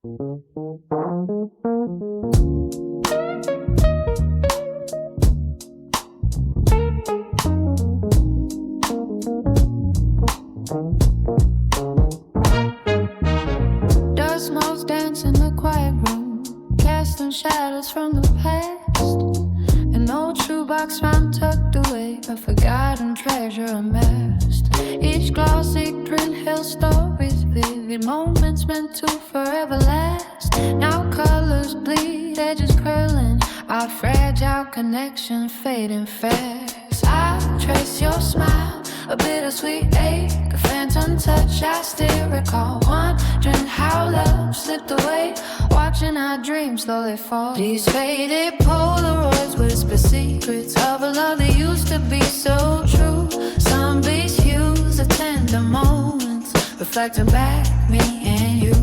Dust motes dance in the quiet room, casting shadows from the past. An old shoebox found tucked away, a forgotten treasure amassed. Each glossy print held stories, vivid moments meant to forever last. Now colors bleed, edges curling, our fragile connection fading fast. I trace your smile, a bittersweet ache, a phantom touch I still recall. Wondering how love slipped away, watching our dreams slowly fall. These faded Polaroids whisper secrets of a love that used to be so true. Some beach hues of tender moments, reflecting back me and you.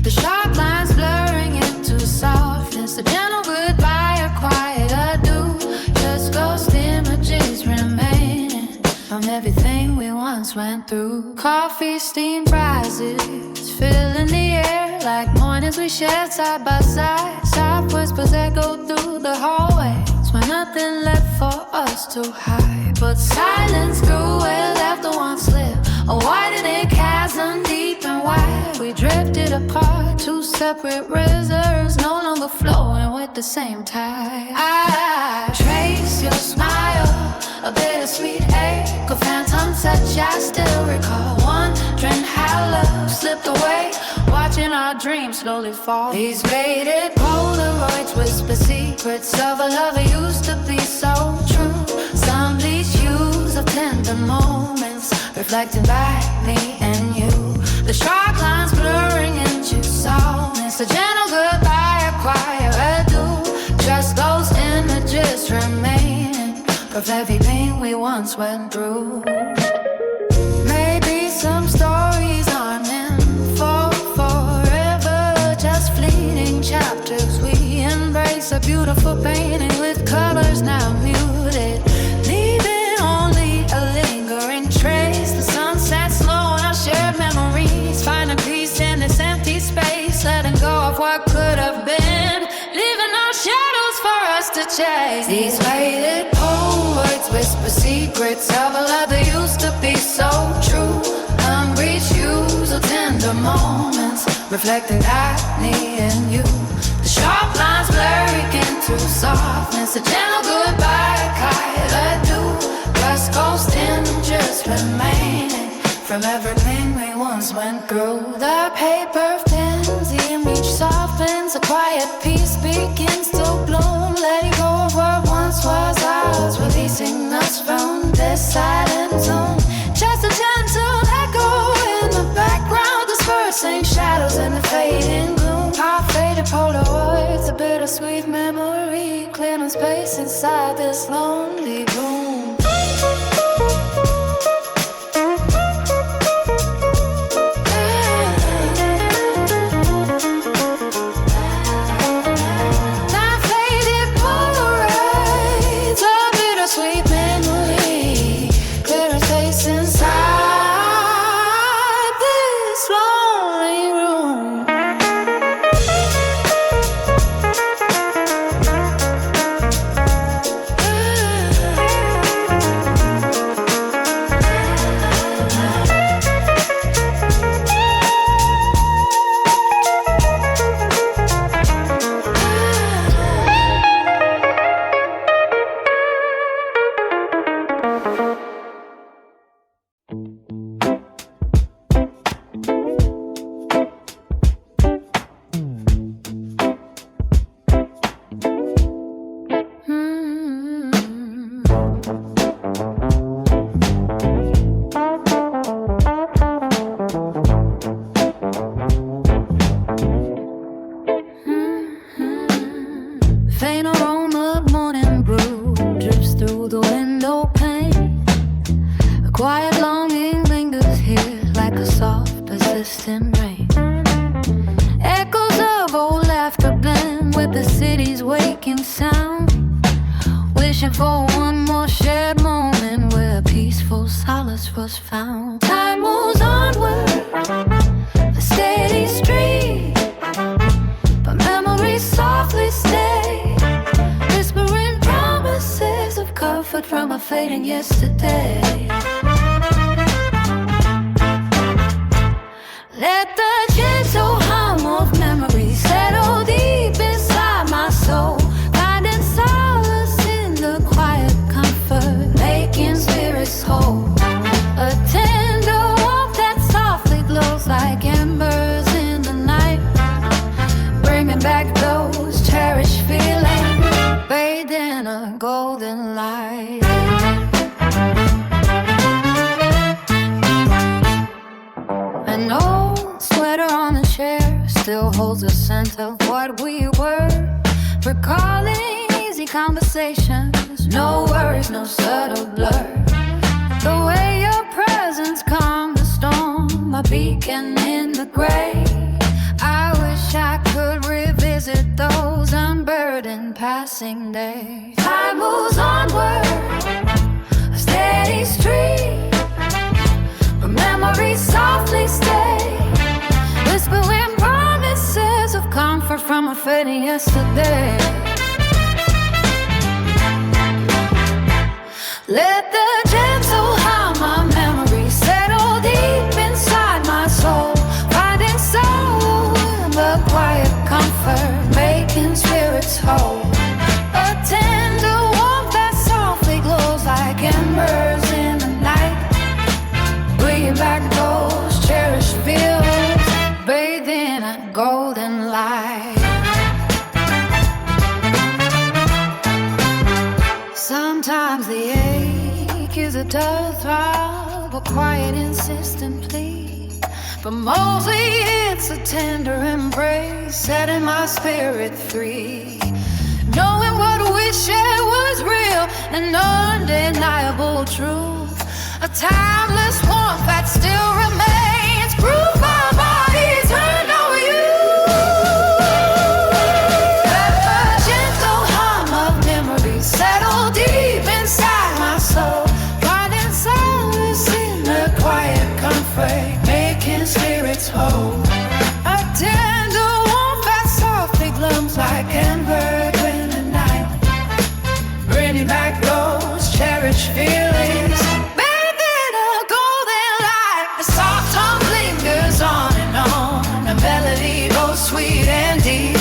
The sharp lines blurring into softness, a gentle goodbye, a quiet adieu. Just ghost images remaining from everything we once went through. Coffee steam rises, filling the air like mornings we shared side by side. Soft whispers echo through the hallways when nothing left for us to hide. But silence grew where laughter once lived, a widening chasm deep and wide. We drifted apart, two separate rivers, no longer flowing with the same tide. I trace your smile, a bittersweet ache, a phantom touch I still recall. Wondering how love slipped away, watching our dreams slowly fall. These faded Polaroids whisper secrets of a love that used to be so true. Some bleach hues of tender moments, reflecting back me and you. The sharp lines blurring into softness, a gentle goodbye, a quiet adieu. Just those images remaining of everything we once went through. Maybe some stories aren't meant for forever, just fleeting chapters. We embrace a beautiful painting with colors now muted, leaving only a lingering trace. The sunset slow on our shared memories, finding peace in this empty space, letting go of what could have been, leaving no shadows for us to chase. These faded Polaroids whisper secrets of a love that used to be so true. Unreached hues of tender moments, reflecting back me and you. The sharp lines blurring into softness, a gentle goodbye, a quiet adieu. Just ghost images remaining from everything we once went through. The paper thins, the image softens, a quiet peace begins to bloom. Letting go of what once was ours, releasing us from this silent zone. Just a gentle echo in the background, dispersing shadows in the fading gloom. Our faded Polaroids, a bittersweet memory, clearing space inside this lonely room. Wishing for one more shared moment where peaceful solace was found. Time moves onward, a steady stream. fading yesterday. Let the gentle hum of memories settle deep inside my soul, finding solace in the quiet comfort, making spirits whole. A tender warmth that softly glows like embers in the night, bringing back those cherished feelings, bathed in a golden light. An old sweater on the chair still holds a scent of what we were, recalling easy conversations, no worries, no subtle blur. The way your presence calmed the storm, a beacon in the gray. I wish I could revisit those unburdened passing days. Time moves onward, a steady stream, but memories softly stay, whispering promises of comfort from a fading yesterday. Let the gentle hum of memories settle deep inside my soul, finding soul in the quiet comfort, making spirits whole. A tender warmth that softly glows like embers in the night, bringing back those cherished feelings, bathed in a golden light. Sometimes the ache is a dull throb, a quiet insistent plea, but mostly it's a tender embrace, setting my spirit free. Knowing what we shared was real, an undeniable truth, a timeless warmth that still remains, proof my body turned over you. Let the gentle hum of memories settle deep inside my soul, finding solace in the quiet comfort, making spirits whole. A tender warmth that softly glums like amber in the night, bringing back those cherished feelings, bathed in a golden light. The soft hum lingers on, a melody goes sweet and deep,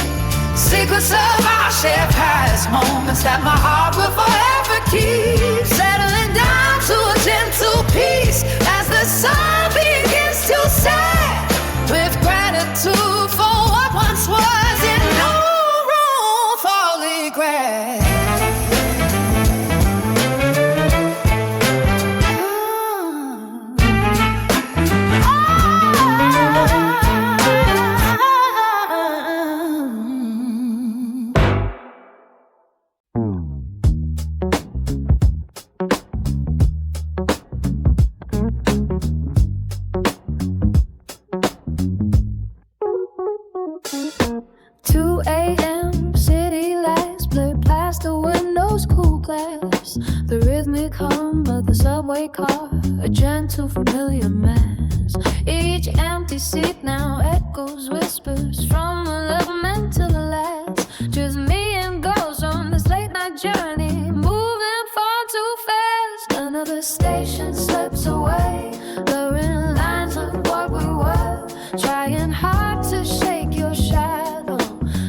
secrets of our shared past, moments that my heart will forever keep, settling down to a gentle peace as the sun begins to set, with gratitude for what once was and no room for regret. The rhythmic hum of the subway car, a gentle familiar mass. Each empty seat now echoes whispers from the Pavement to the last. Just me and ghosts on this late night journey, moving far too fast. Another station slips away, blurring lines of what we were, trying hard to shake your shadow,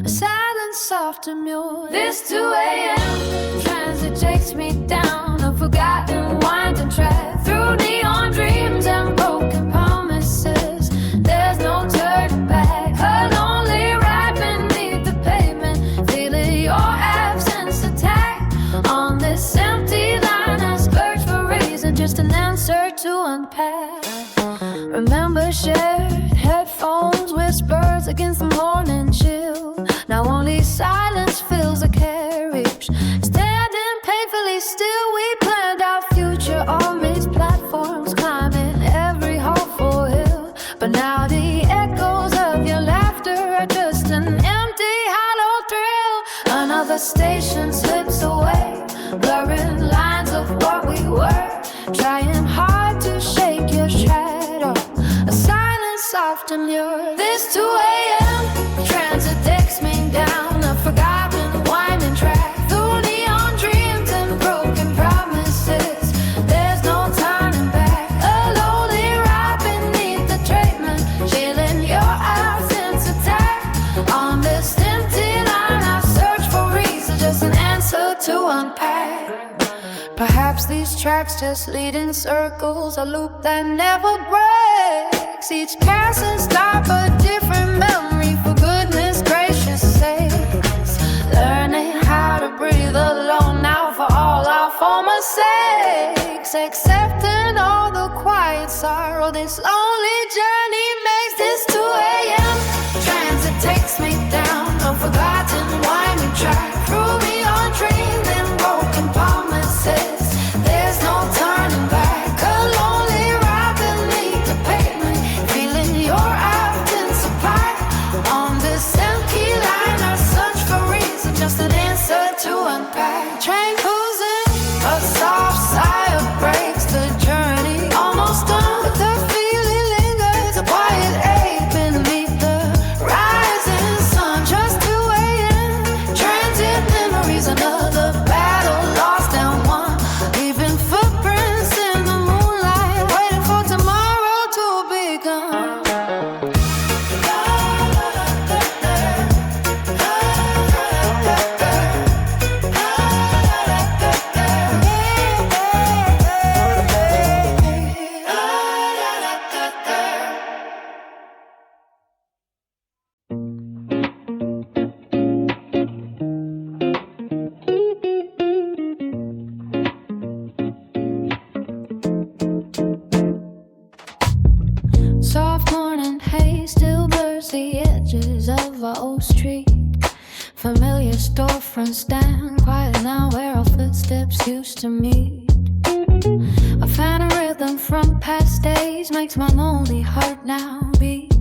a silence soft and mute. This 2 a.m. transit takes me down a forgotten winding track, through neon dreams and broken promises. There's no turning back, a lonely ride beneath the pavement, feeling your absence attack on this empty line. I search for reason, just an answer to unpack. Remember shared headphones, whispers against the morning chill. Now only silence fills the carriage, standing painfully still. We planned our future on these platforms, climbing every hopeful hill, but now the echoes of your laughter are just an empty hollow thrill. Another station slips away, blurring lines of what we were, trying hard to shake your shadow, a silence soft and pure. This 2 a.m. transit takes me down a forgotten winding track, through neon dreams and broken promises. tracks just lead in circles, a loop that never breaks. Each passing stop a different memory, for goodness gracious sakes. Learning how to breathe alone now for all our former sakes. Accepting all the quiet sorrow, this lonely journey makes this 2 a.m. Transit takes me down a forgotten winding track. Through beyond dreams and broken promises. There's no turning back. A lonely ride beneath the pavement, feeling your absence apart. On this empty line, I search for reason, just an answer to unpack. Train cruising, a soft sigh breaks the journey. Almost done, but the feeling lingers, a quiet ache beneath the rising sun. Just 2 a.m. Transit memories, another battle lost and won. Leaving footprints in the moonlight, waiting for tomorrow to become. Soft morning haze still blurs the edges of our old street. Familiar storefronts stand quiet now where our footsteps used to meet. A phantom rhythm from past days makes my lonely heart now beat.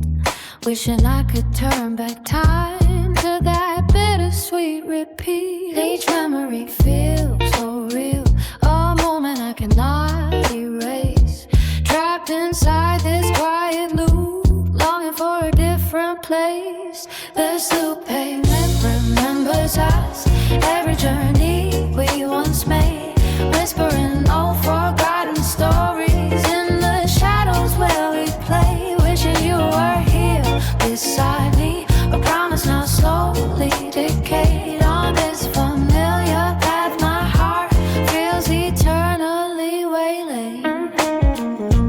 Wishing I could turn back time to that bittersweet repeat. Each memory feels so real, a moment I cannot erase. Trapped inside this quiet loop, longing for a different place. This loop pavement remembers us, every journey we once made. Whispering old forgotten stories in the shadows where we play. Wishing you were here beside me, a promise now slowly decayed. On this familiar path my heart feels eternally waylaid.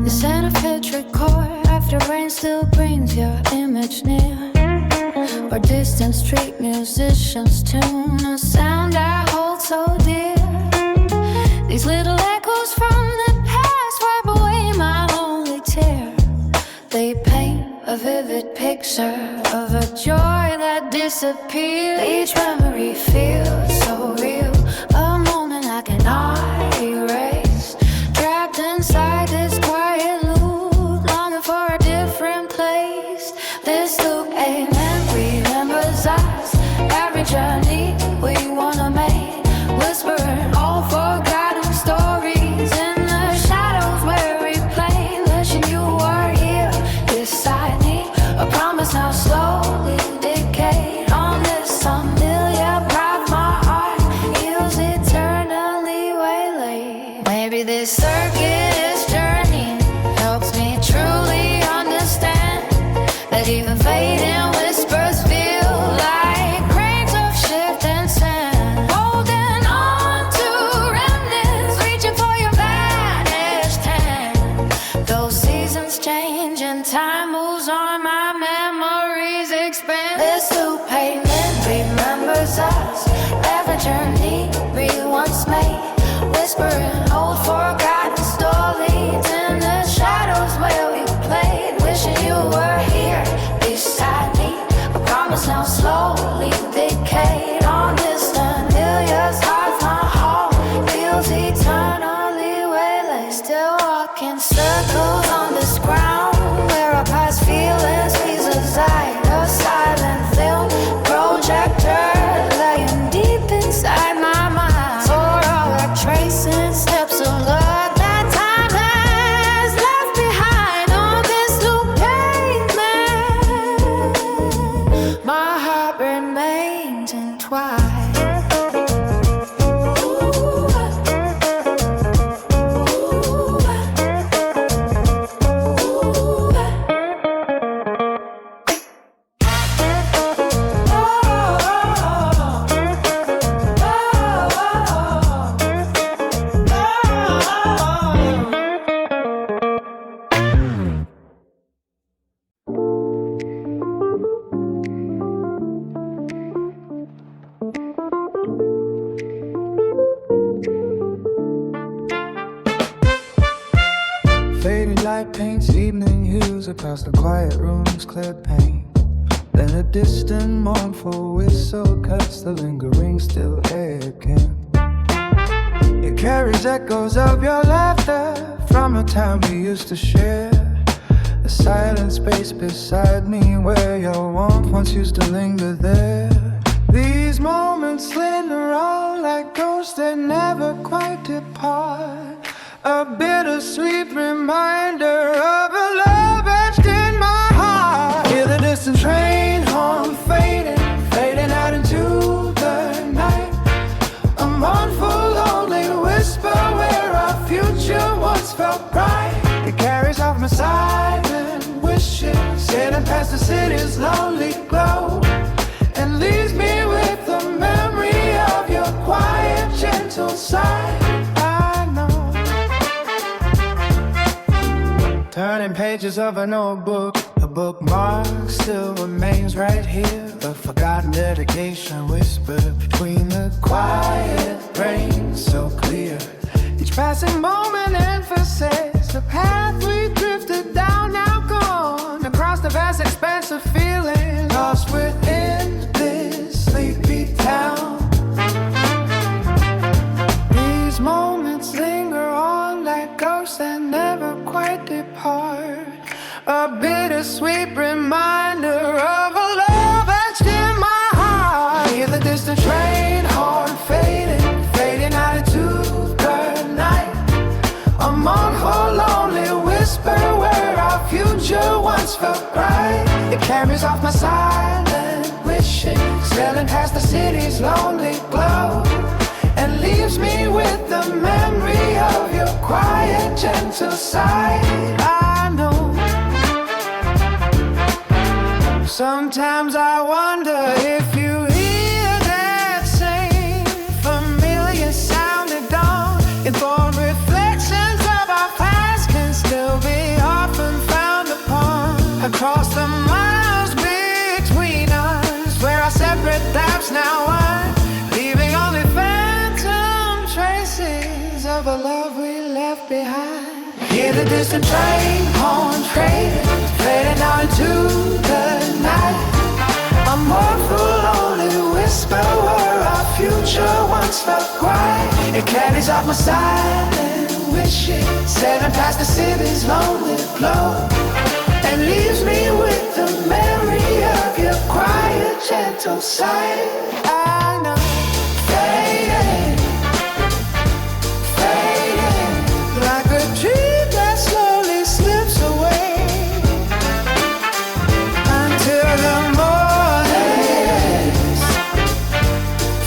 The scent of petrichor after rain still brings your image near. Or distant street musicians tune a sound I hold so dear. These little echoes from the past wipe away my lonely tear. They paint a vivid picture of a joy that disappears. Each memory feels so real, a moment I cannot erase. Trapped inside this quiet loop, longing for a different place. This loop amen remembers us, every journey we wanna make. Whispering all forgotten stories in the shadows where we play. Wishing you were here beside me, a promise now slowly decayed. On this familiar path my heart feels eternally waylaid. Maybe this circuitous journey helps me truly understand that even fading whispers feel like grains of shifting sand. Holding on to remnants, reaching for your vanished hand. Those seasons change and time moves on, my memories expand. This loop pavement remembers us, every journey we once made. Whispering old forgotten stories in the shadows where we played. Wishing you were here beside me, a promise now slowly decayed. On this familiar path my heart feels eternally waylaid. Still walking circles on this ground where our past feelings freeze aside. A silent film projector laying deep inside my mind. For all our tracing steps of love that time has left behind. On this loop pavement my heart remains entwined. light paints evening hues across the quiet room's clear paint. Then a distant mournful whistle cuts the lingering still air again. It carries echoes of your laughter from a time we used to share. The silent space beside me where your warmth once used to linger there. These moments linger on like ghosts that never quite depart. A bittersweet reminder of a love etched in my heart. Hear the distant train horn fading, fading out into the night. A mournful lonely whisper where our future once felt bright. It carries off my silent wishes, sailing past the city's lonely glow, and leaves me with the memory of your quiet, gentle side. I know. Turning pages of an old book, a bookmark still remains right here. A forgotten dedication whispered between the quiet rain, so clear. Each passing moment emphasizes the path we drifted down, now gone across the vast expanse of feeling, lost within this sleepy town. These moments linger on like ghosts that never quite depart. A bittersweet reminder of a love etched in my heart. Hear the distant train horn fading, fading out into the night. A mournful lonely whisper where our future once felt bright. It carries off my silent wishing, sailing past the city's lonely glow, and leaves me with the memory of your quiet, gentle side. I know. Sometimes I wonder if you hear that same familiar sound at dawn. If all reflections of our past can still be often found upon across the miles between us, where our separate paths now wind, leaving only phantom traces of a love we left behind. Hear the distant train horn fading out into the night. A mournful lonely whisper where our future once felt quiet. It carries off my silent wishes, sailing past the city's lonely glow, and leaves me with the memory of your quiet, gentle side. I know. Fading, fading, like a dream that slowly slips away until the morning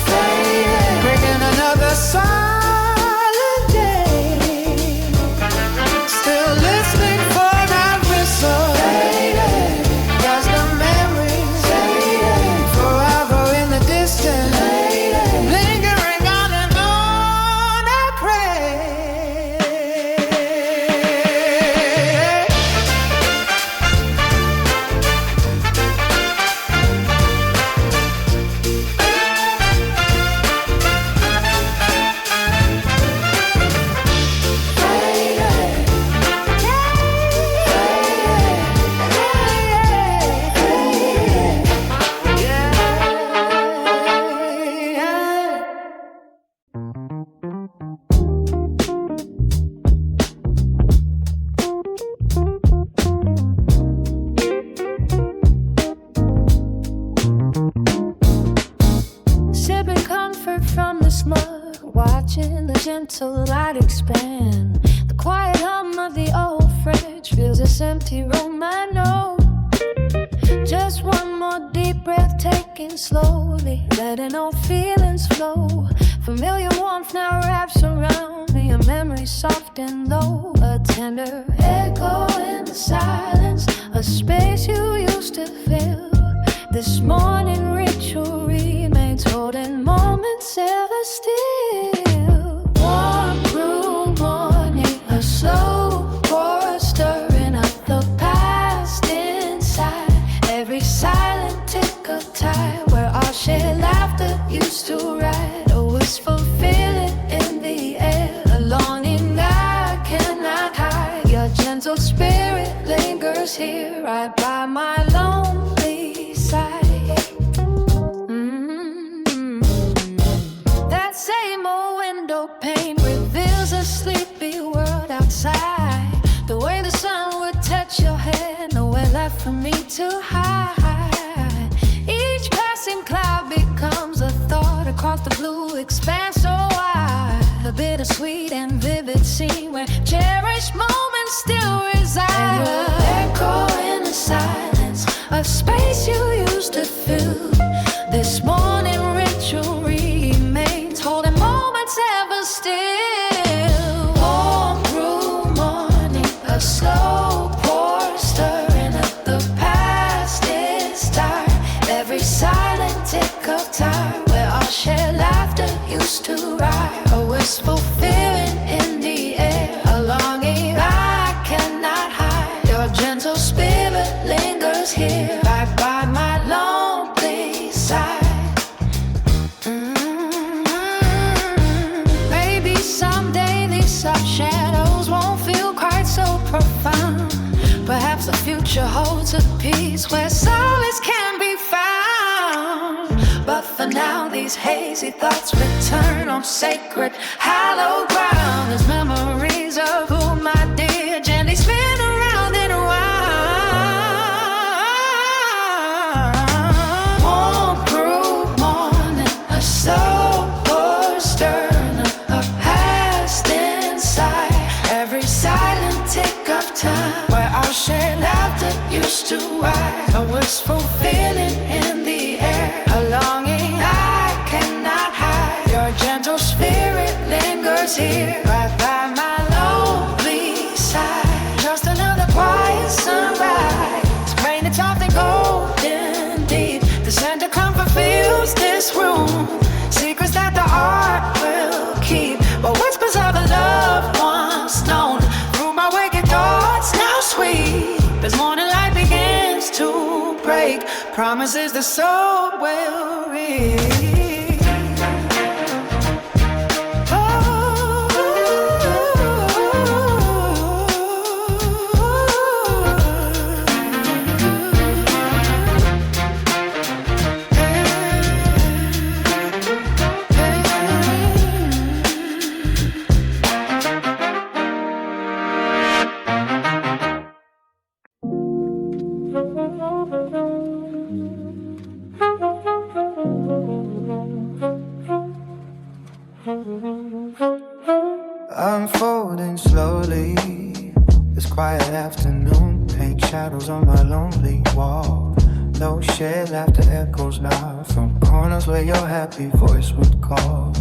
fading, bringing another silent day. Still listening for that whistle fading, as the memories fading, forever in the distance fading, lingering on and on. I pray. Sipping comfort from the smug, watching the gentle light expand. The quiet hum of the old fridge fills this empty room, I know. Just one more deep breath taken slowly, letting all feelings flow. Familiar warmth now wraps around me, a memory soft and low. A tender echo in the silence, a space you used to fill. This morning ritual remains, holding moments ever still. Warm brew morning, a slow pour stirring up the past inside. Every silent tick of time where our shared laughter used to ride. A wistful feeling in the air, a longing I cannot hide. Your gentle spirit to hide. Each passing cloud becomes a thought across the blue expanse so wide. A bittersweet and vivid scene where cherished moments still reside. And you'll echo in the silence of space you used to fill. This morning ritual remains, holding moments ever still. Warm brew morning, a slow pour stirring up the past is tired. Every silent tick of time where our shared laughter used to ride. A wistful feeling in the air, a longing I cannot hide. Your gentle spirit lingers here, back by my lonely side. Maybe someday these soft shadows won't feel quite so profound. Perhaps the future holds a peace where solace can be found. But for now these hazy thoughts return on sacred hallowed ground. As memories of who my dear gently spin around and around. Warm brew morning, a slow pour stirring a past inside. Every silent tick of time where our shared laughter used to ride. A wistful feeling in the air, a longing I cannot hide. Your gentle spirit lingers here, right by my lonely side. Just another quiet sunrise, rain it's often golden deep. The scent of comfort fills this room, secrets that the art will keep. But whispers of a love once known through my waking thoughts now sweet. As morning light begins to break, promises the soul will reach. Unfolding slowly, this quiet afternoon, paint shadows on my lonely wall. No shared laughter echoes now from corners where your happy voice would call.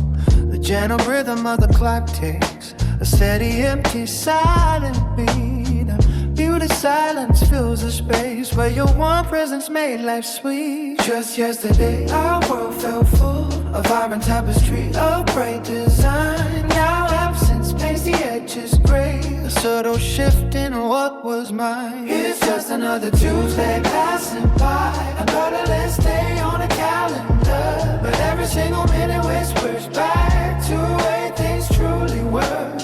The gentle rhythm of the clock ticks, a steady, empty, silent beat. Beauty silence fills the space where your warm presence made life sweet. Just yesterday, our world felt full of vibrant tapestry of bright design. Now absence paints the edges gray, a subtle shift in what was mine. It's just another Tuesday passing by, another less day on the calendar. But every single minute whispers back to the way things truly were.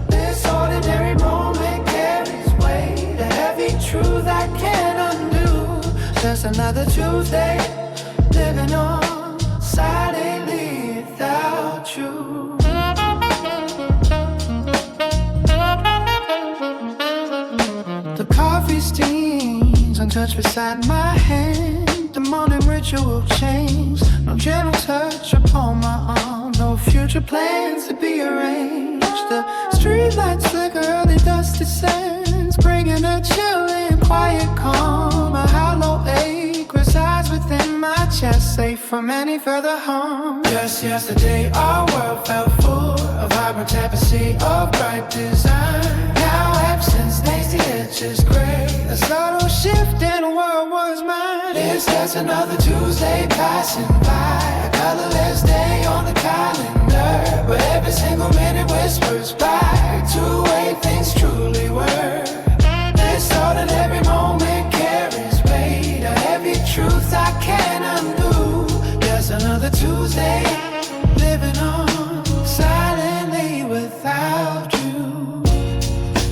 This ordinary moment carries weight, a heavy truth I can't undo. Just another Tuesday, living on silently without you. The coffee steams untouched beside my hand. The morning ritual change, no gentle touch upon my arm. No future plans to be arranged. The streetlights flicker, early dust descends, bringing a chill and quiet calm. A hollow ache resides within my chest, safe from any further harm. Just yesterday, our world felt full of vibrant tapestry of bright design. Now absence makes the edges gray, a subtle shift in the world was mine. It's just another Tuesday passing by, a colorless day on the calendar. But every single minute whispers back to the way things truly were. This ordinary moment carries weight, a heavy truth I can't undo. Just another Tuesday, living on silently without you.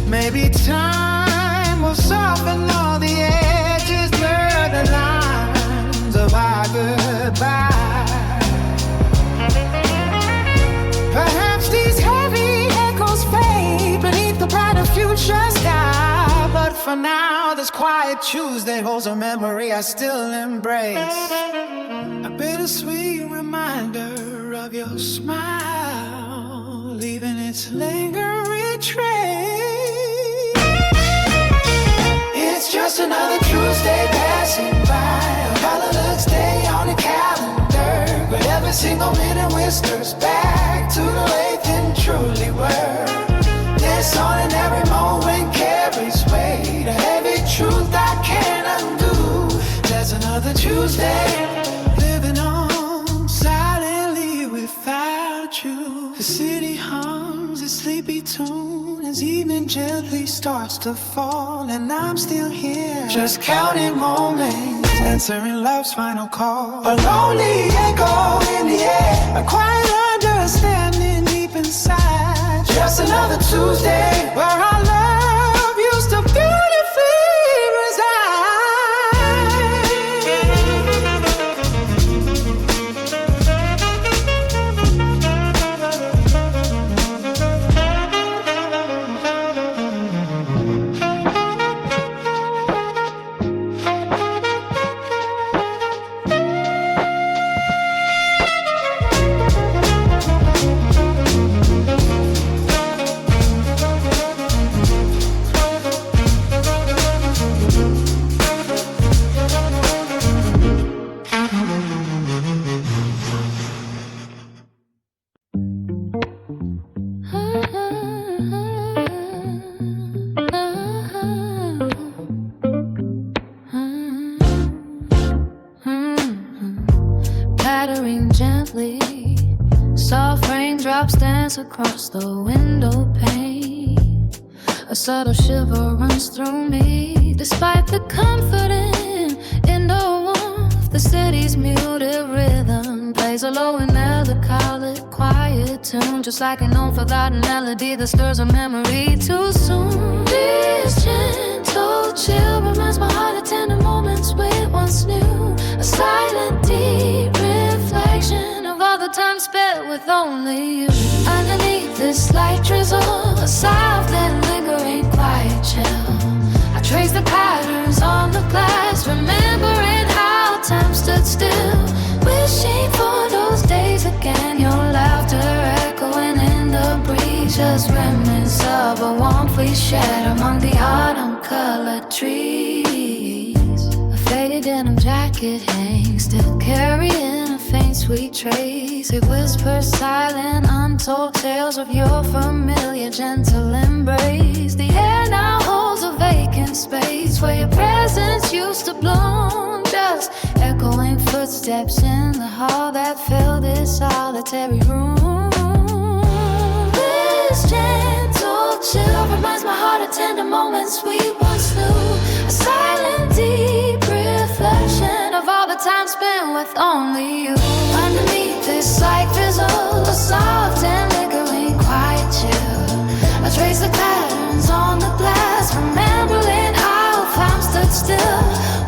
Maybe time will soften all the edges, blur the lines of our goodbye. Perhaps these heavy echoes fade beneath the brighter future sky. But for now this quiet Tuesday holds a memory I still embrace. A bittersweet reminder of your smile, leaving its lingering trace. It's just another Tuesday passing by, a colorless day on the calendar, but every single minute whispers back to the way things truly were. This ordinary moment carries weight, a heavy truth I can't undo. There's another Tuesday, living on silently without you. The city hums a sleepy tune as evening gently starts to fall, and I'm still here, just counting moments, answering love's final call. A lonely echo in the air, a quiet understanding deep inside. Just another Tuesday where our love used to beautifully across the window pane. A subtle shiver runs through me, despite the comforting indoor warmth. The city's muted rhythm plays a low and melancholic quiet tune, just like an old forgotten melody that stirs a memory too soon. This gentle chill reminds my heart of tender moments we once knew, a silent deep reflection of all the time spent with only you. Underneath this light drizzle, a soft and lingering quiet chill. I trace the patterns on the glass, remembering how time stood still, wishing for those days again. Your laughter echoing in the breeze, just remnants of a warmth we shared among the autumn-colored trees. A faded denim jacket hangs, still carrying a faint sweet trace. It whispers silent, untold tales of your familiar gentle embrace. The air now holds a vacant space where your presence used to bloom, just echoing footsteps in the hall that fill this solitary room. This gentle chill reminds my heart of tender moments we once knew, a silent deep reflection of all the time spent with only you. Underneath this light drizzle, a soft and lingering quiet chill. I trace the patterns on the glass, remembering how time stood still,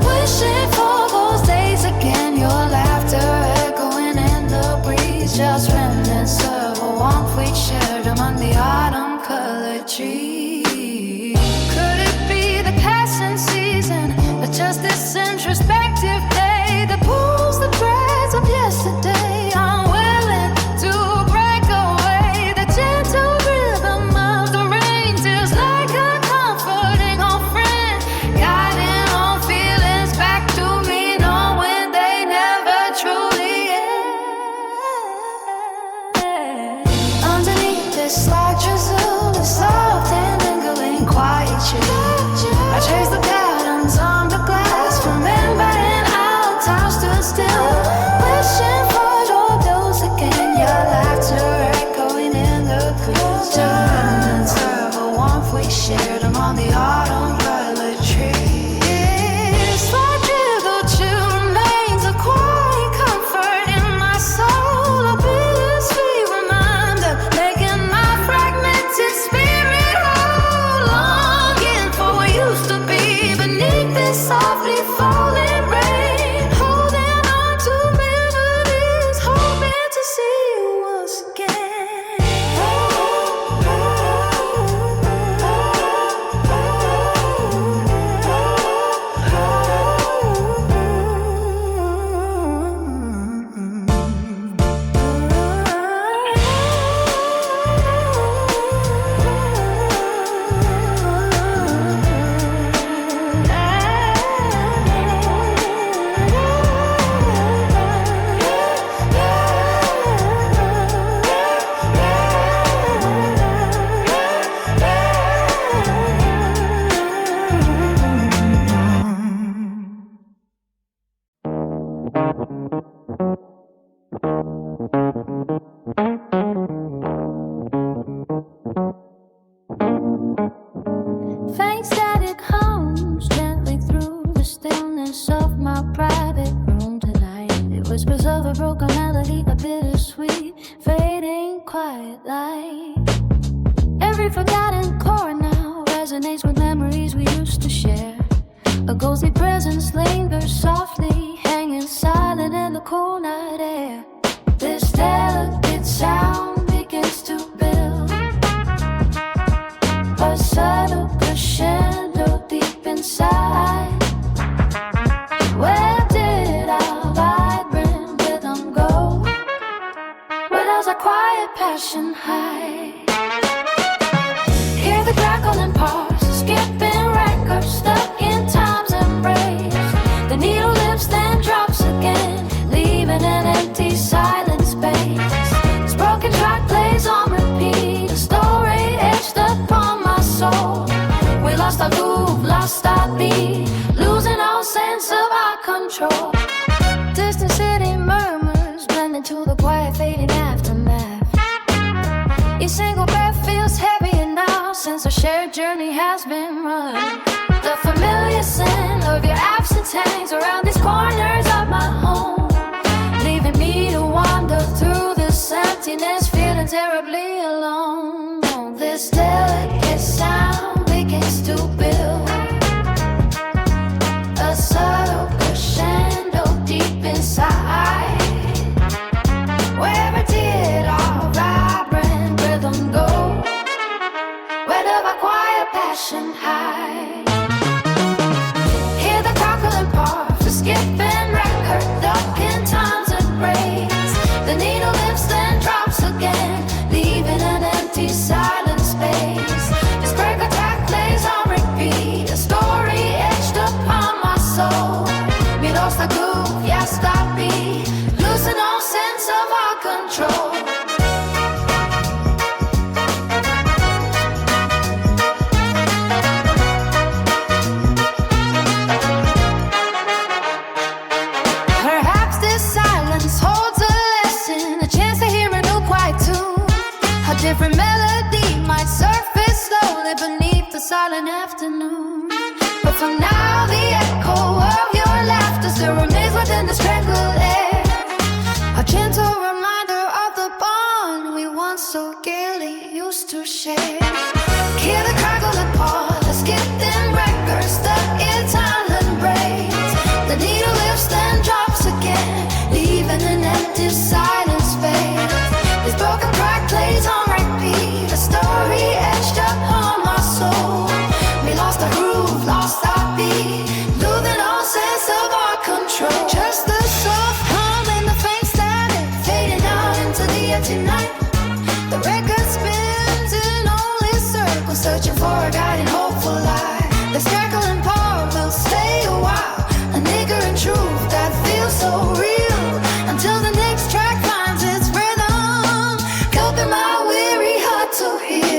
wishing for those days again. Your laughter echoing in the breeze, just remnants of a warmth we shared among the autumn-colored trees. Could it be the passing season, or just this introspective day that pulls the threads of yesterday? I'm willing to break away. The gentle rhythm of the rain feels like a comforting old friend, guiding all feelings back to me, knowing they never truly end. Underneath this light drizzle, the soft Faint static hums gently through the stillness of my private room tonight. It whispers of a broken melody, a bittersweet, fading quiet light. Every forgotten chord now resonates with memories we used to share. A ghostly presence lingers softly, hanging silent in the cool night air. This delicate sound begins to build a subtle crescendo deep inside. Where did our vibrant rhythm go? Where does our quiet passion hide? Hear the crackle and pause, skipping records stuck in time's embrace. The needle lifts then drops again, leaving an empty silent space. This broken track plays on repeat, a story etched upon my soul. We lost our groove, lost our beat, losing all sense of our control. Distant city murmurs blend into the quiet fading aftermath. Each single breath feels heavier now since our shared journey has been run. The familiar scent of your absence hangs around these corners of my home, leaving me to wander through this emptiness, feeling terribly alone. This delicate sound begins to build a subtle crescendo deep inside. Where did our vibrant rhythm go? Where did our quiet passion hide? Hear the crackle and pause, the skipping record, duck in time's embrace. The needle lifts then drops again, leaving an empty silent space. This break attack plays on repeat, a story etched upon my soul. We lost the groove, yes, our beat, losing all sense of our control. Perhaps this silence holds a lesson, a chance to hear a new quiet tune. A different melody might surface slowly beneath the silent afternoon. But for now, the echo of your laughter still remains within the strangled air. A gentle reminder of the bond we once so gaily used to share. Hear the crackle and pause, the skipping records stuck in time embrace. The needle lifts then drops again, leaving an empty silent space. This broken track plays on repeat, a story etched upon my soul. We lost our groove, lost our beat, losing all sense of our control. Just a soft hum and the faint static fading out into the empty night. The record spins in only circles, searching for a guiding hopeful light. This crackle and pause will stay a while, a niggering truth that feels so real, until the next track finds its rhythm, helping my weary heart to heal.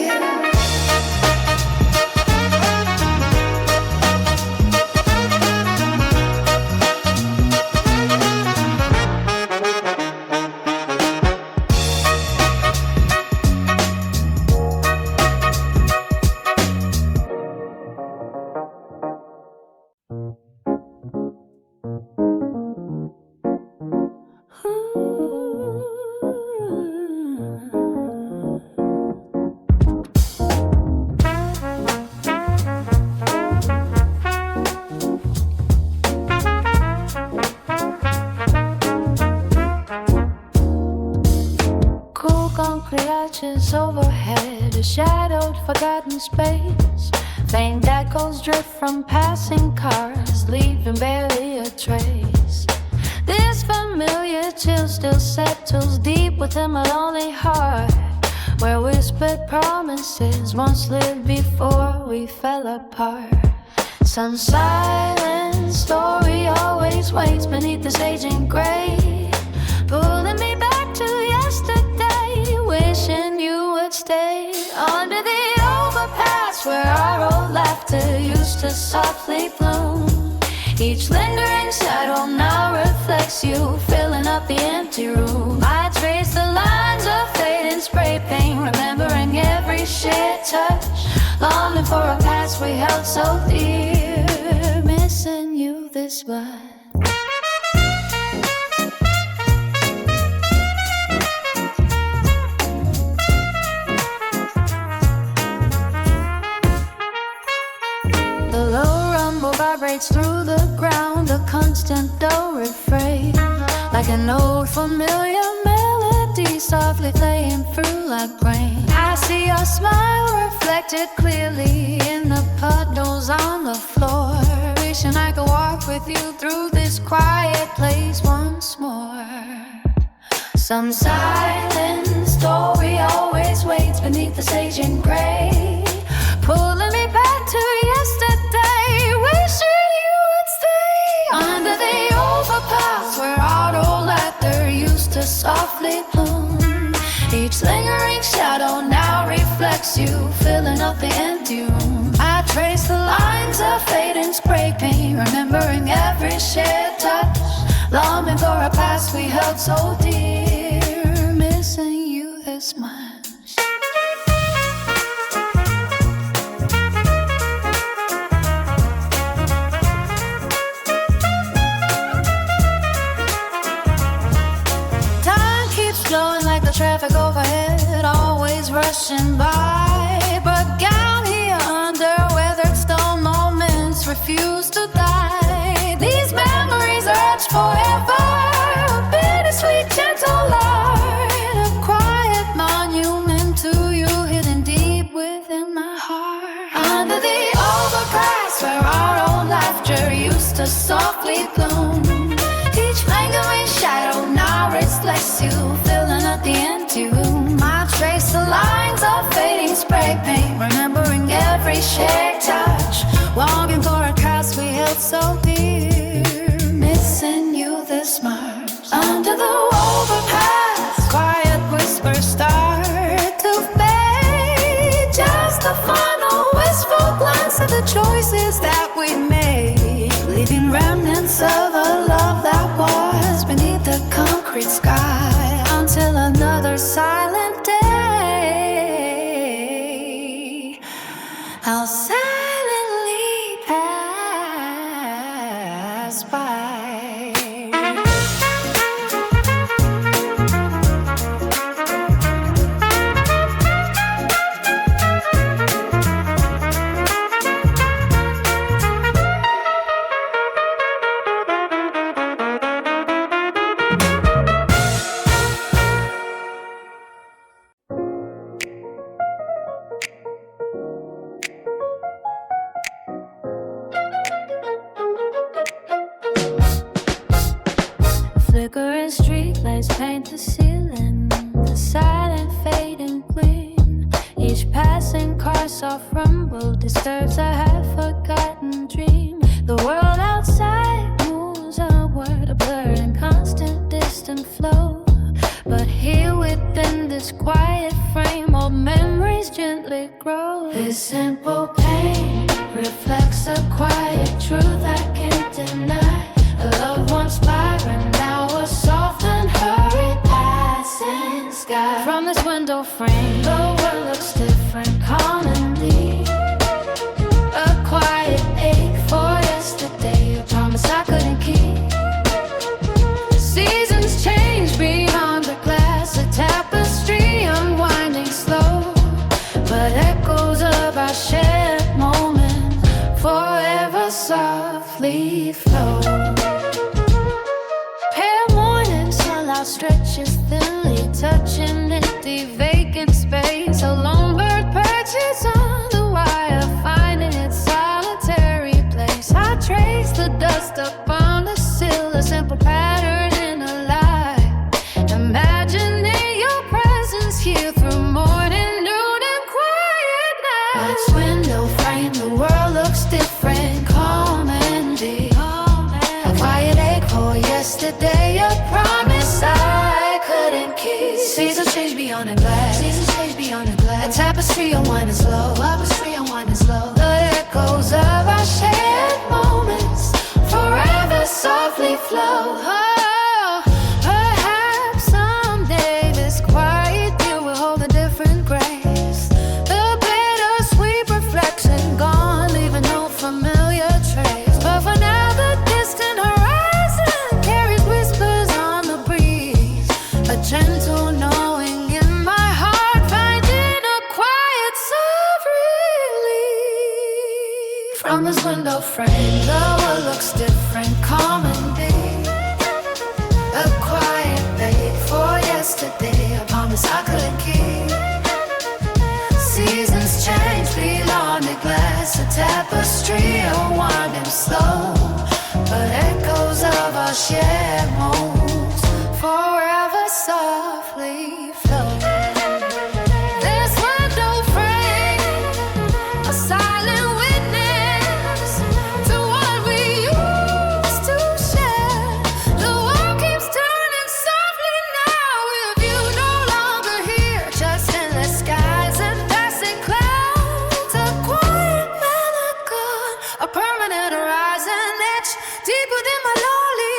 Cool concrete arches overhead, a shadowed forgotten space. Faint echoes drift from passing cars, leaving barely a trace. This familiar chill still settles deep within my lonely heart, where whispered promises once lived before we fell apart. Some silent story always waits beneath this aging gray, pulling me back to yesterday, wishing you would stay under the overpass where our old laughter used to softly bloom. Each lingering shadow now reflects you, filling up the empty room. I trace remembering every shared touch, longing for a past we held so dear, missing you this much. Vibrates through the ground, a constant dull refrain, like an old familiar melody softly playing through like rain. I see your smile reflected clearly in the puddles on the floor, wishing I could walk with you through this quiet place once more. Some silent story always waits beneath the sage in gray, pulling me back to yesterday, wishing you would stay under the overpass where auto laughter used to softly bloom. Each lingering shadow now reflects you, filling up the empty room. I trace the lines of fading spray paint, remembering every shared touch, longing for a past we held so dear, missing you this much. Traffic overhead, always rushing by, but down here under weathered stone, moments refuse to die. These memories urge forever, a bittersweet gentle art, a quiet monument to you hidden deep within my heart. Under the overpass where our old laughter used to softly bloom, each lingering shadow now reflects you, filling up the empty room. I trace the lines of fading spray paint, remembering every shared touch, longing for a past we held so dear, missing you this much. Under the overpass, quiet whispers start to fade, just a final wistful glance at the choices that we made, leaving remnants of a love that was beneath the concrete sky, until another silent day I'll silently pass by. Flickering streetlights paint the ceiling, the silent fading gleam. Each passing car soft rumble disturbs a half-forgotten dream. The world outside moves onward, a blur in constant distant flow. But here within this quiet frame, old memories gently grow. This simple pain reflects a quiet truth I can't deny. A loved one's byron, now a soft and hurried passing sky. From this window frame, the world looks different commonly. A quiet ache for yesterday, a promise I couldn't keep. Seasons change beyond the glass, a tapestry unwinding slow, but echoes of our shared moment forever softly flow. Stretches thinly, touching empty vacant space. A lone bird perches on the wire, finding its solitary place. I trace the dust up on the sill, a simple pattern in a lie, imagining your presence here through morning, noon, and quiet night. Lights window frame, the world looks different, calm and deep. A quiet ache for yesterday, a promise I couldn't keep. Seasons change beyond the glass. Seasons change beyond the glass. A tapestry unwinding slow. Tapestry unwinding slow. The echoes of our shared moments forever softly flow. Oh, perhaps someday this quiet view will hold a different grace. window frame, the world looks different. Come and be a quiet babe for yesterday. I promise I couldn't keep. Seasons change beyond the glass, a tapestry unwinding slow, but echoes of our shared moves forever softly flow. This window frame, a silent witness to what we used to share. The world keeps turning softly now with you no longer here. Just endless skies and passing clouds, a quiet melancholy, a permanent horizon etched deep within my lonely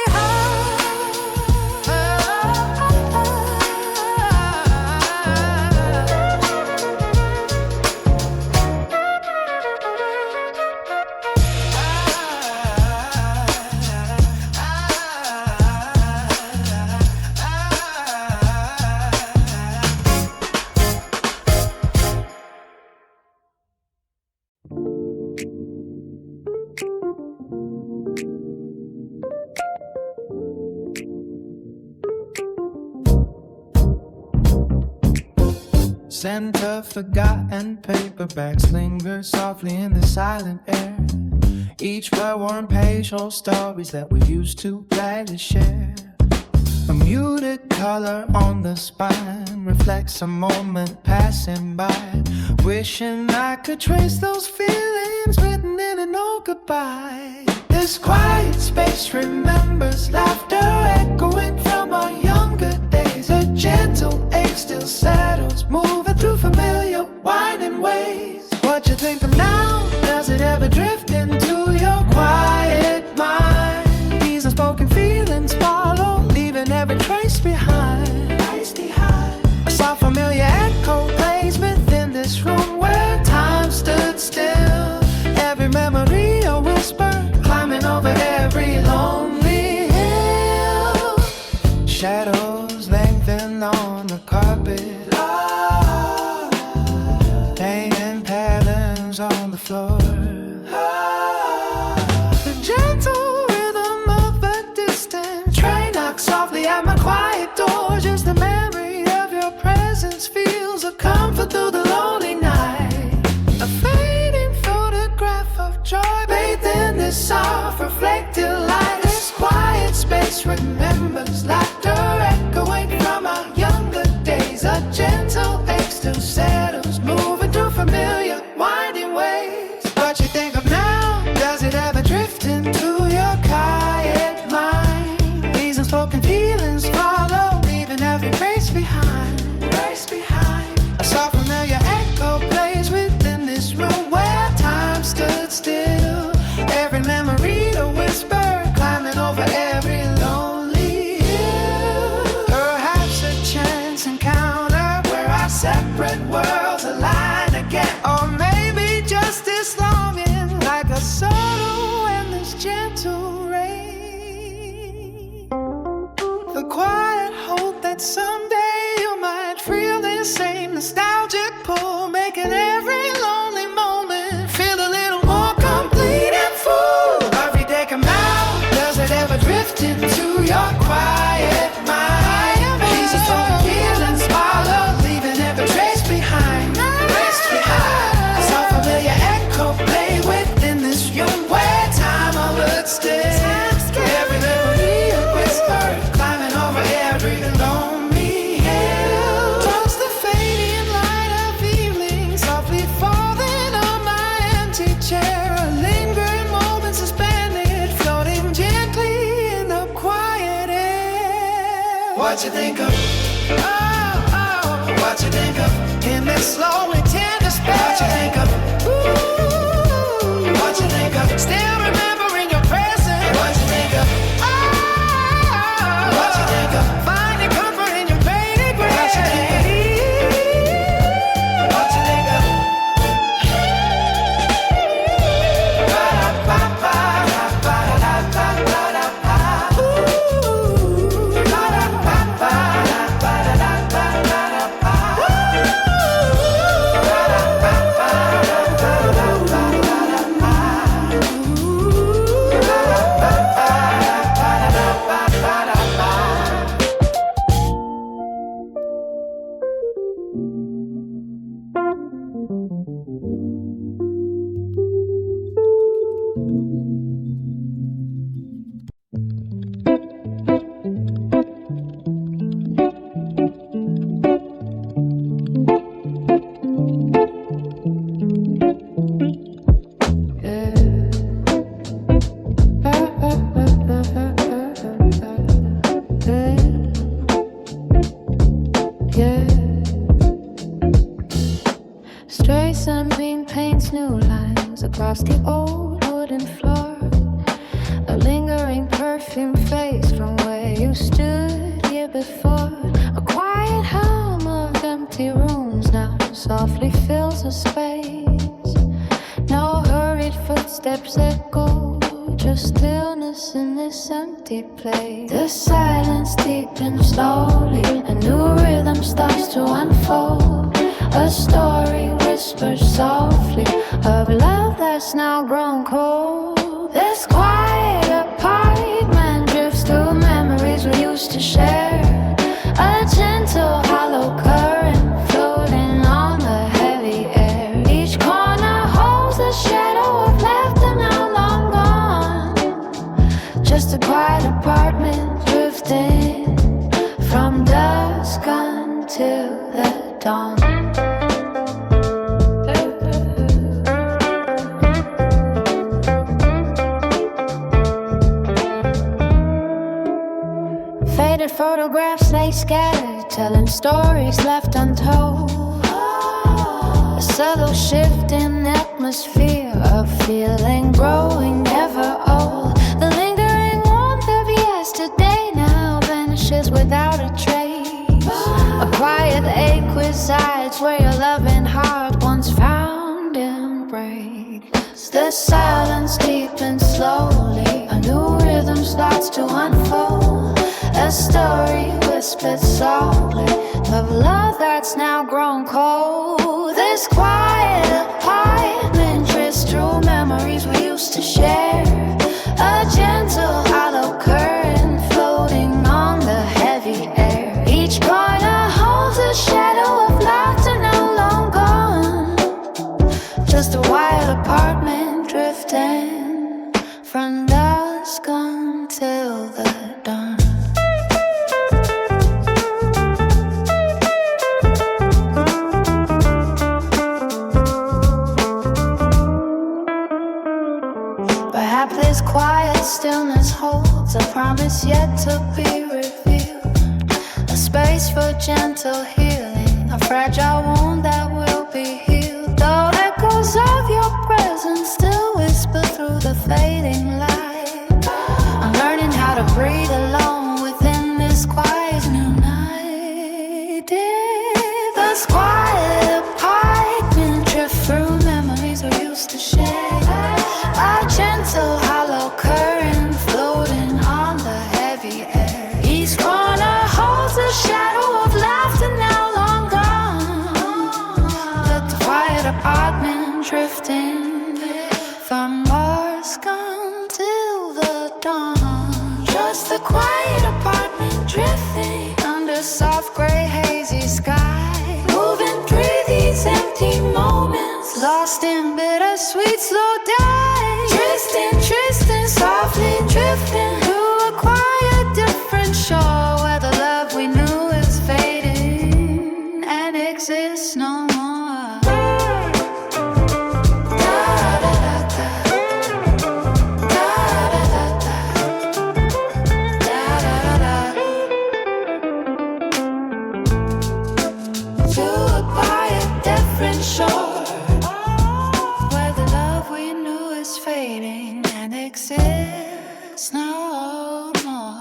Scent of forgotten paperbacks linger softly in the silent air. Each well-worn page holds stories that we used to gladly share. A muted color on the spine reflects a moment passing by. Wishing I could trace those feelings written in an old goodbye. This quiet space remembers laughter echoing from our younger days. A gentle ache still settles, moving through familiar winding ways. What you think of now? Does it ever drift into your quiet mind? These unspoken feelings follow, leaving every trace behind. A soft familiar echo plays within this room where time stood still. Every memory a whisper, climbing over every lonely hill. Shadows lengthen on the carpet, painting patterns on the floor. The gentle rhythm of a distant train knocks softly at my quiet door. Just the memory of your presence feels a comfort through the lonely night. A fading photograph of joy bathed in this soft reflected light. This quiet space remembers laughter echoing from our younger days. A gentle ache still settles, moving through familiar winding ways. What you think of now? Does it ever drift into your quiet mind? These unspoken feelings follow, leaving every trace behind. A soft familiar echo plays within this room where time stood still. Every memory a whisper, climbing over every lonely hill. Perhaps a chance encounter where our separate worlds align again. Or maybe just this longing, like a subtle and this gentle rain. The quiet hope that someday you might feel this same nostalgic pull, making every lonely moment feel a little more complete and full. Every day come out, does it ever drift into your quiet mind? These unspoken feelings follow, leaving every trace behind. A soft familiar echo play within this room where time hovered still. Every memory a whisper, climbing over every lonely hill. Towards the fading light of evening, softly falling on my empty chair. A lingering moment suspended, floating gently in the quiet air. What you think of? Oh, what you think of? In this lonely tender space. What you think of? Ooh, what you think of? Still remembering your presence. What you think of? Oh, what you think of? Finding comfort in your faded grace. What you think of? What you think of? Ooh, yeah. Stray sunbeam paints new lines across the old wooden floor. A lingering perfume fades from where you stood here before. A quiet hum of empty rooms now softly fills the space. No hurried footsteps echo, just stillness in this empty place. The silence deepens slowly, a new rhythm starts to unfold. A story whispers softly of love that's now grown cold. This quiet apartment drifts through memories we used to share. A gentle hollow current floating on the heavy air. Each corner holds a shadow of laughter now long gone. Just a quiet apartment drifting from dusk until the dawn. Faded photographs lay scattered, telling stories left untold. A subtle shift in atmosphere, a feeling growing ever old. The lingering warmth of yesterday now vanishes without a trace. A quiet ache resides where your loving heart once found embrace. The silence deepens slowly, a new rhythm starts to unfold. A story whispered softly of love that's now grown cold. This quiet apartment drifts through memories we used to share. A gentle hollow current floating on the heavy air. Each corner holds a shadow of laughter now long gone. Just a wild apartment drifting from dusk until the dawn. Perhaps this quiet stillness holds a promise yet to be revealed. A space for gentle healing, a fragile wound that will be healed. Though echoes of your presence still whisper through the fading light. I'm learning how to breathe alone within this quiet new night. Did this quiet apartment drift through memories we used to share? A gentle hollow current floating on the heavy air. Each corner holds a shadow of laughter now long gone. But the quiet apartment drifting from dusk until the dawn. Just a quiet apartment drifting under soft gray hazy sky. Moving through these empty moments, lost in bittersweet slow dive. Tristan, softly drifting through a quiet different shore where the love we knew is fading and exists no more. To a quiet different shore where the love we knew is fading and exists no more.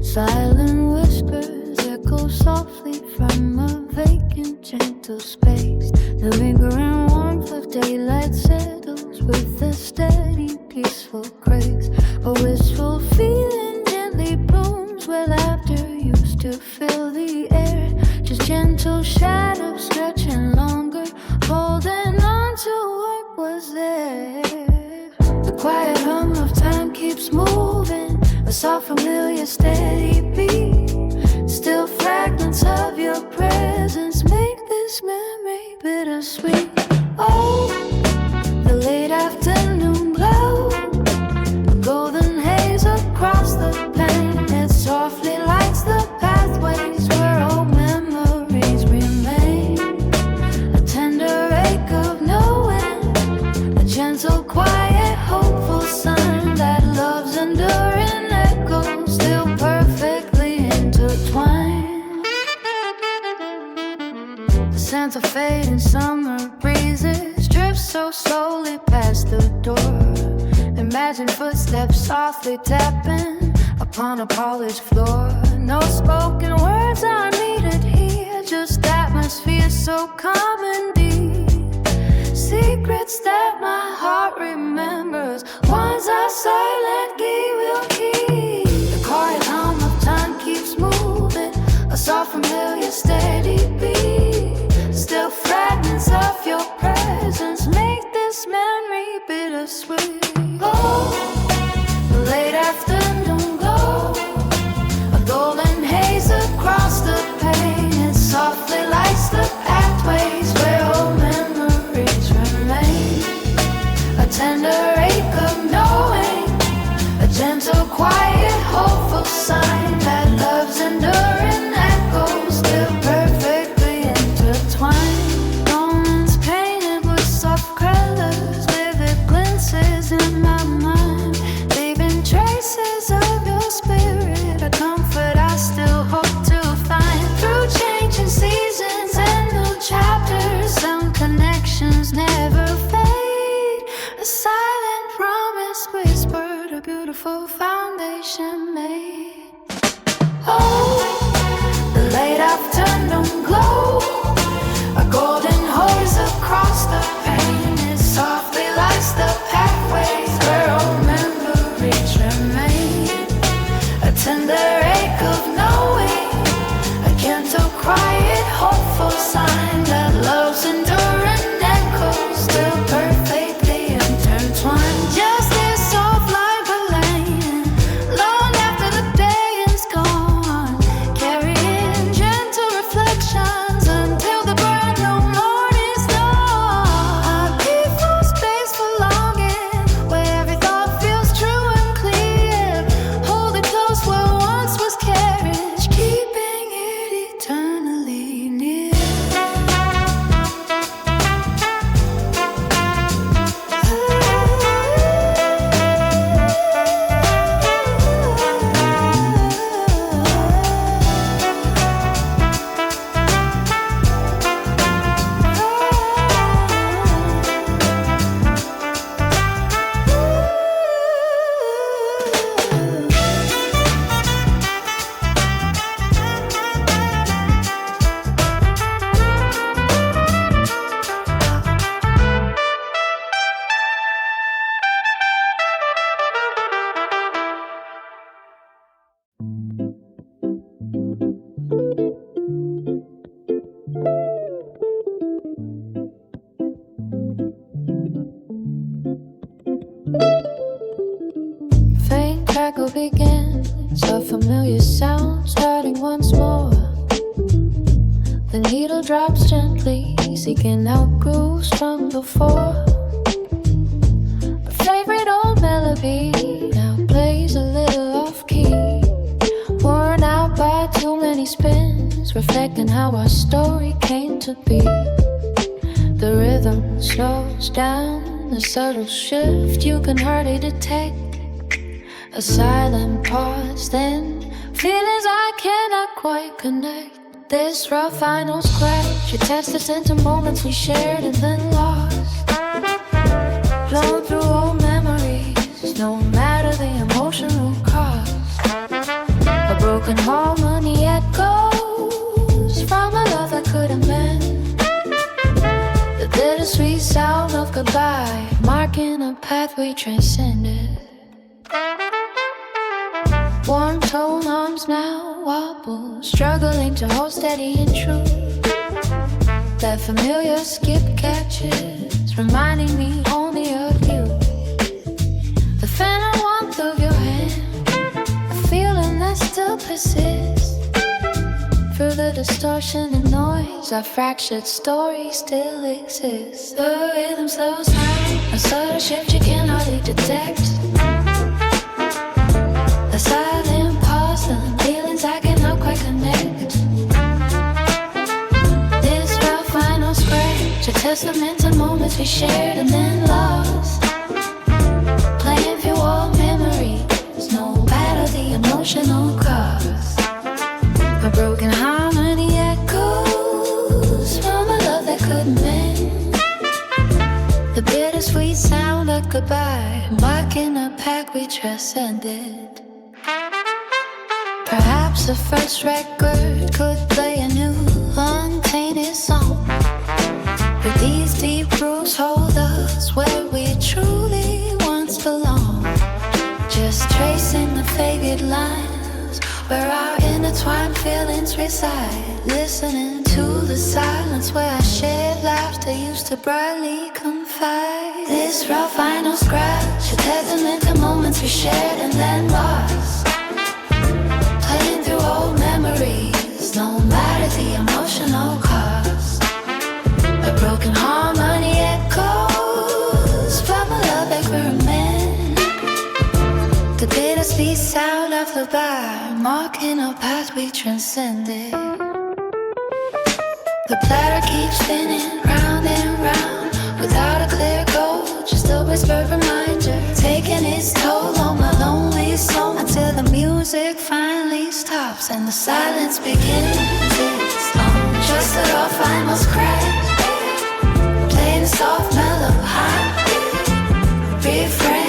Silent whispers echo softly from a vacant, gentle space. The lingering warmth of daylight settles with a steady, peaceful grace. A wistful feeling gently blooms where laughter used to fill the air. Just gentle shadows stretching longer, holding on to what was there. The quiet hum of time keeps moving, a soft familiar steady beat. Still fragments of your presence make this memory bittersweet. Oh, the late afternoon glow, a golden haze across the plain. It softly lights the pathways where old memories remain. scent of fading summer breezes drift so slowly past the door. Imagine footsteps softly tapping upon a polished floor. No spoken words are needed here, just atmosphere so calm and deep. Secrets that my heart remembers, ones our silent key will keep. The quiet hum of time keeps moving, a soft familiar steady beat. Still fragments of your presence make this memory bittersweet. Oh, the late afternoon glow, a golden haze across the pane. It softly lights the pathways where old memories remain. A tender ache of knowing, a gentle, quiet, hopeful sign that love's enduring echoes still perfectly intertwined. Moments painted with soft colors, vivid glimpses in my mind, leaving traces of your spirit, a comfort I still hope to find. Through changing seasons and new chapters, some connections never fade. A silent promise whispered, a beautiful foundation made. Oh, the late afternoon glow, a golden hose across the pane. It softly lights the pathways where old memories remain. A tender ache of knowing, a gentle, quiet, hopeful sign that love's enduring echoes still perfectly intertwined. Just this soft light relaying long after the day is gone, carrying gentle reflections until the brand new morning's dawn. A peaceful space for longing, where every thought feels true and clear. Hold it close where once was carriage, keeping it eternally near. Faint crackle begins, a familiar sound starting once more. The needle drops gently, seeking out grooves from before. My favorite old melody now plays a little off key, worn out by too many spins, reflecting how our story came to be. The rhythm slows down, a subtle shift you can hardly detect. A silent pause, then feelings I cannot quite connect. This rough final scratch attests into moments we shared and then lost. Blown through old memories, no matter the emotional cost. A broken harmony echoes from a love that couldn't mend. The bittersweet sound of goodbye, marking a path we transcended. Warm tone arms now wobble, struggling to hold steady and true. That familiar skip catches, reminding me only of you. The phantom warmth of your hand, a feeling that still persists. Through the distortion and noise, our fractured story still exists. The rhythm slows down, a subtle shift you can hardly detect. A silent pause, the feelings I cannot quite connect. This rough final scratch, a testament to moments we shared and then lost. Playing through old memories, no matter the emotional cost. A broken harmony echoes from a goodbye, marking a pact we transcended. Perhaps the first record could play a new untainted song. But these deep grooves hold us where we truly once belonged. Just tracing the faded lines where our intertwined feelings reside. Listening to the silence where our shared laughter used to brightly confide. This rough vinyl scratch, a testament to moments we shared and then lost. Playing through old memories, no matter the emotional cost. A broken harmony echoes from a love that grew meant. The bittersweet sound of the bar, marking a path we transcended. The platter keeps spinning round and round, without a clear goal, just a whispered reminder, taking its toll on my lonely soul until the music finally stops and the silence begins its own. Just a rough final scratch, playing a soft mellow high refrain.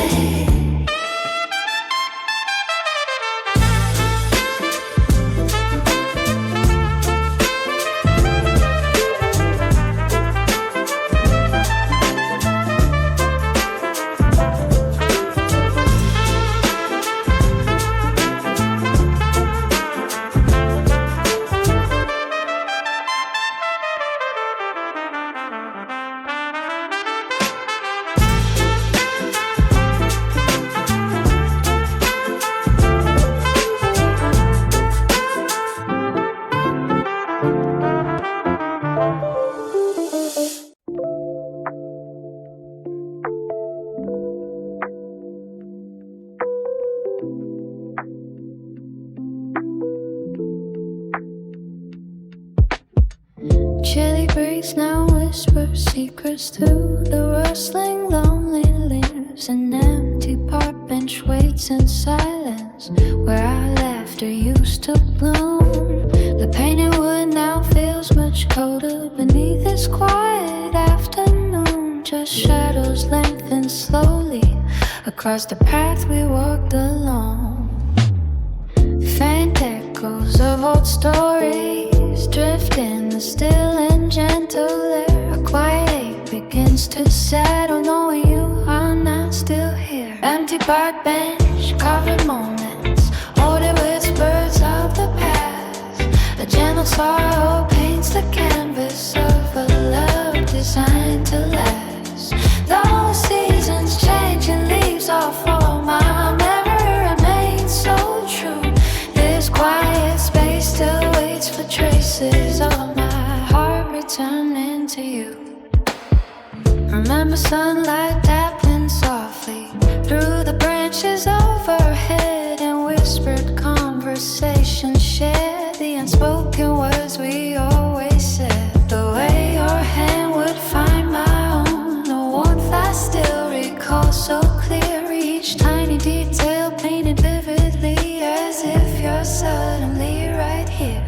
Chilly breeze now whispers secrets through the rustling lonely leaves. An empty park bench waits in silence where our laughter used to bloom. The painted wood now feels much colder beneath this quiet afternoon. Just shadows lengthen slowly across the path we walked along. Faint echoes of old stories drift in the still and gentle air. A quiet ache begins to settle, knowing you are not still here. Empty park bench, covered moments, older whispers of the past. A gentle sorrow paints the canvas of a love designed to last. Those seasons change and leaves all fall. My memory remains so true. This quiet space still waits for traces of my heart returning to you. Remember sunlight tapping softly through the branches overhead, and whispered conversations shared, the unspoken words we always said. The way your hand would find my own, the warmth I still recall so clear. Each tiny detail painted vividly, as if you're suddenly right here.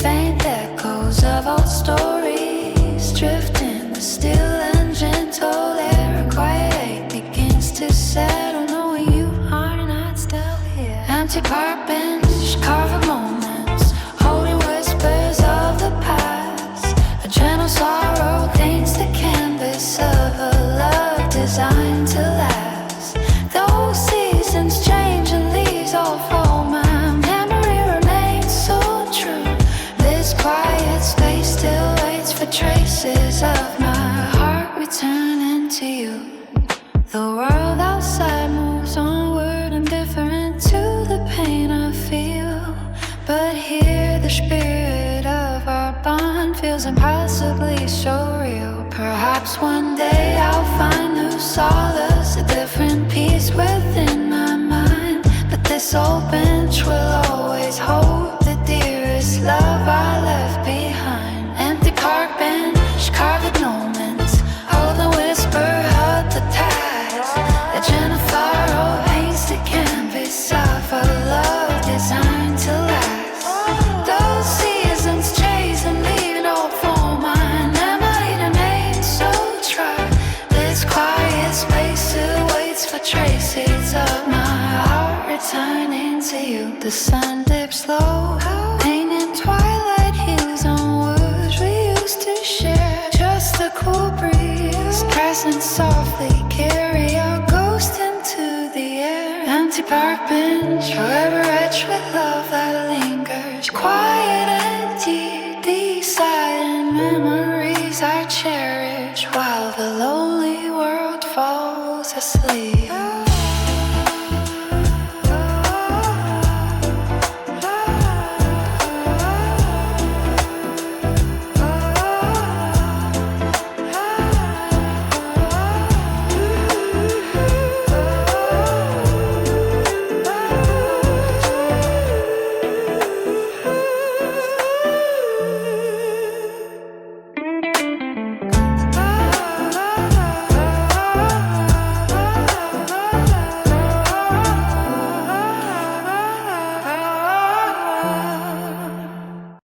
Faint echoes of old stories drift in the still and gentle air. A quiet ache begins to settle, knowing you are not still here. Empty park bench, carved moments, holding whispers of the past. A gentle sorrow paints the canvas of a love designed to last. Those seasons change and leaves all fall. My memory remains so true. This quiet space still waits for traces of my heart returning to you. The world outside moves onward, indifferent to the pain I feel. But here the spirit of our bond feels impossibly so real. Perhaps one day I'll find new solace, a different peace within my mind. But this old bench will always hold the dearest love I